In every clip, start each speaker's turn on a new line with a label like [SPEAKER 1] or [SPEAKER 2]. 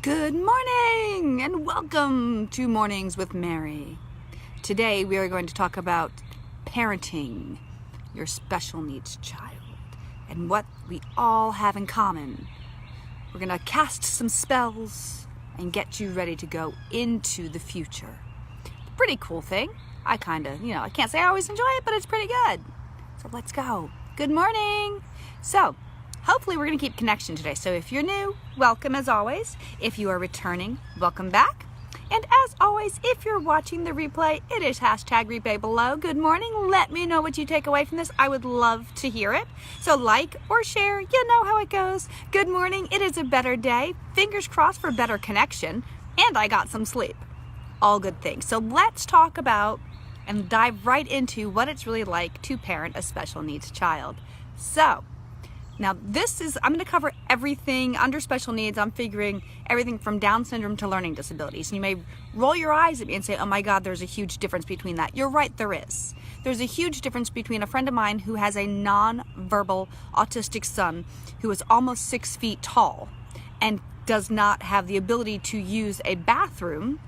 [SPEAKER 1] Good morning and welcome to Mornings with Mary. Today we are going to talk about parenting your special needs child and what we all have in common. We're going to cast some spells and get you ready to go into the future. Pretty cool thing. I can't say I always enjoy it, but it's pretty good. So let's go. Good morning. So hopefully we're going to keep connection today. So if you're new, welcome as always. If you are returning, welcome back. And as always, if you're watching the replay, it is #replay below. Good morning. Let me know what you take away from this. I would love to hear it. So like or share, you know how it goes. Good morning. It is a better day. Fingers crossed for better connection. And I got some sleep. All good things. So let's talk about and dive right into what it's really like to parent a special needs child. So now I'm going to cover everything under special needs. I'm figuring everything from Down syndrome to learning disabilities. And you may roll your eyes at me and say, oh my God, there's a huge difference between that. You're right, there is. There's a huge difference between a friend of mine who has a non-verbal autistic son who is almost 6 feet tall and does not have the ability to use a bathroom,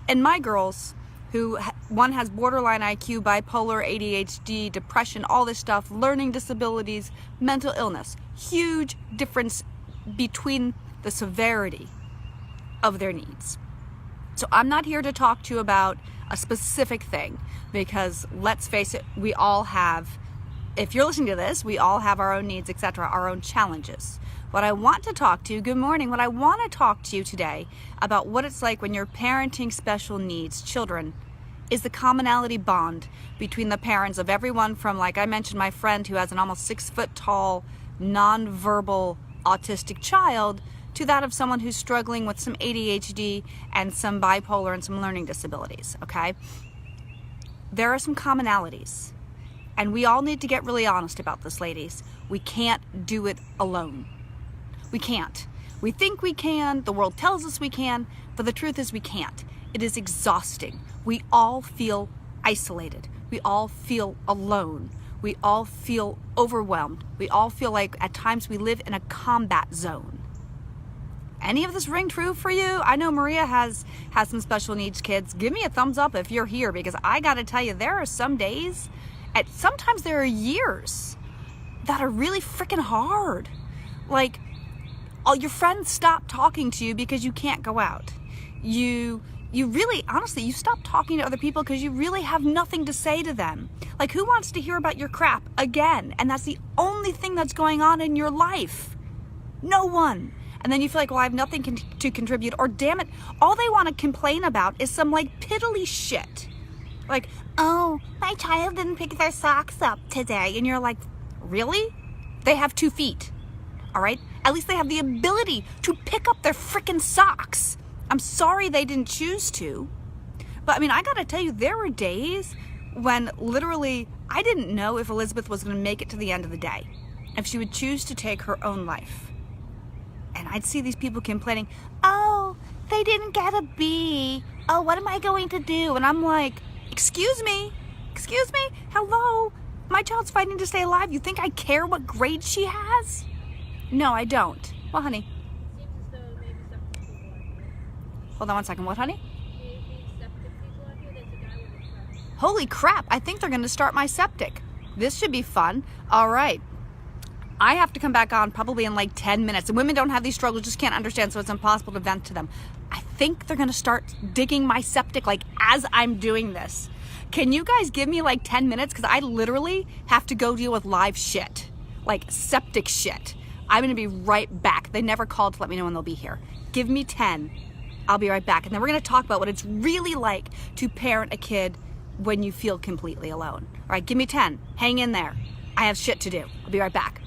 [SPEAKER 1] and my girls who one has borderline IQ, bipolar, ADHD, depression, all this stuff, learning disabilities, mental illness. Huge difference between the severity of their needs. So I'm not here to talk to you about a specific thing because let's face it, we all have, if you're listening to this, we all have our own needs, etc., our own challenges. What I want to talk to you, good morning, what I want to talk to you today about what it's like when you're parenting special needs children is the commonality bond between the parents of everyone from, like I mentioned, my friend who has an almost 6 foot tall, non-verbal autistic child to that of someone who's struggling with some ADHD and some bipolar and some learning disabilities, okay? There are some commonalities, and we all need to get really honest about this, ladies. We can't do it alone. We can't. We think we can, the world tells us we can, but the truth is we can't. It is exhausting. We all feel isolated. We all feel alone. We all feel overwhelmed. We all feel like at times we live in a combat zone. Any of this ring true for you? I know Maria has some special needs kids. Give me a thumbs up if you're here, because I gotta tell you, there are some days, sometimes there are years that are really freaking hard. Like, all your friends stop talking to you because you can't go out. You really, honestly, you stop talking to other people because you really have nothing to say to them. Like, who wants to hear about your crap again? And that's the only thing that's going on in your life. No one. And then you feel like, well, I have nothing to contribute, or damn it, all they want to complain about is some like piddly shit. Like, oh, my child didn't pick their socks up today. And you're like, really? They have 2 feet. All right? At least they have the ability to pick up their frickin' socks. I'm sorry they didn't choose to. But I mean, I gotta tell you, there were days when literally I didn't know if Elizabeth was gonna make it to the end of the day, if she would choose to take her own life. And I'd see these people complaining, oh, they didn't get a B. Oh, what am I going to do? And I'm like, excuse me, hello? My child's fighting to stay alive. You think I care what grade she has? No, I don't. Well, honey. Hold on one second. What, honey? Holy crap. I think they're going to start my septic. This should be fun. All right. I have to come back on probably in like 10 minutes. And women don't have these struggles, just can't understand, so it's impossible to vent to them. I think they're going to start digging my septic like as I'm doing this. Can you guys give me like 10 minutes? Because I literally have to go deal with live shit. Like septic shit. I'm going to be right back. They never called to let me know when they'll be here. Give me 10. I'll be right back. And then we're going to talk about what it's really like to parent a kid when you feel completely alone. All right, give me 10. Hang in there. I have shit to do. I'll be right back.